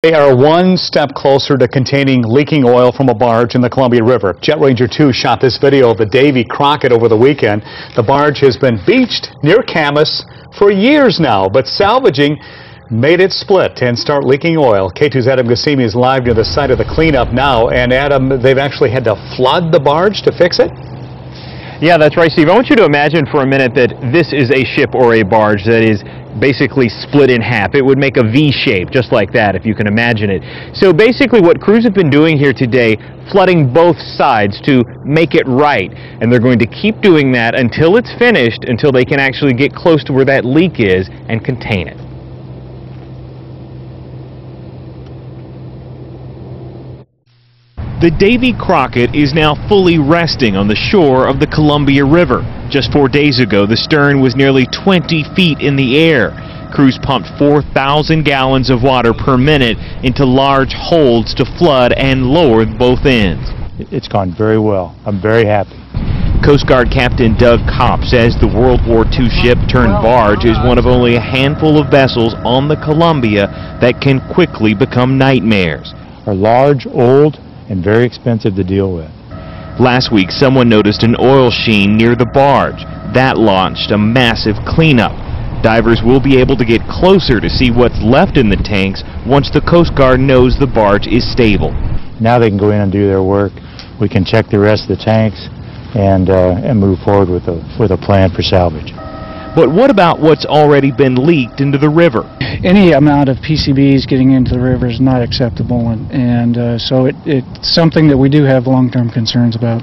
They are one step closer to containing leaking oil from a barge in the Columbia River. Jet Ranger 2 shot this video of the Davy Crockett over the weekend. The barge has been beached near Camas for years now, but salvaging made it split and start leaking oil. K2's Adam Gassimi is live near the site of the cleanup now. And Adam, they've actually had to flood the barge to fix it? Yeah, that's right, Steve. I want you to imagine for a minute that this is a ship or a barge that is basically split in half. It would make a V shape, just like that, if you can imagine it. So basically what crews have been doing here today, flooding both sides to make it right. And they're going to keep doing that until it's finished, until they can actually get close to where that leak is and contain it. The Davy Crockett is now fully resting on the shore of the Columbia River. Just 4 days ago, the stern was nearly 20 feet in the air. Crews pumped 4,000 gallons of water per minute into large holds to flood and lower both ends. It's gone very well. I'm very happy. Coast Guard Captain Doug Kopp says the World War II ship turned barge is one of only a handful of vessels on the Columbia that can quickly become nightmares. Are large, old, and very expensive to deal with. Last week, someone noticed an oil sheen near the barge. That launched a massive cleanup. Divers will be able to get closer to see what's left in the tanks once the Coast Guard knows the barge is stable. Now they can go in and do their work. We can check the rest of the tanks and move forward with a plan for salvage. But what about what's already been leaked into the river? Any amount of PCBs getting into the river is not acceptable, and so it's something that we do have long-term concerns about.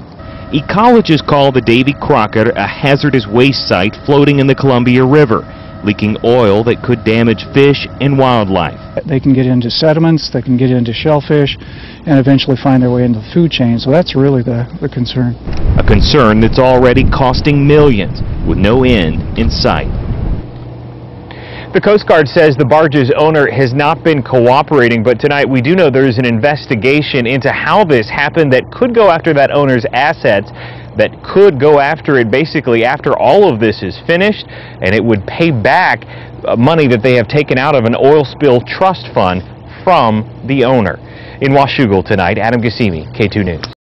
Ecologists call the Davy Crockett a hazardous waste site floating in the Columbia River, leaking oil that could damage fish and wildlife. They can get into sediments, they can get into shellfish, and eventually find their way into the food chain, so that's really the concern. A concern that's already costing millions, with no end in sight. The Coast Guard says the barge's owner has not been cooperating, but tonight we do know there is an investigation into how this happened that could go after that owner's assets, that could go after it basically after all of this is finished, and it would pay back money that they have taken out of an oil spill trust fund from the owner. In Washougal tonight, Adam Gassimi, K2 News.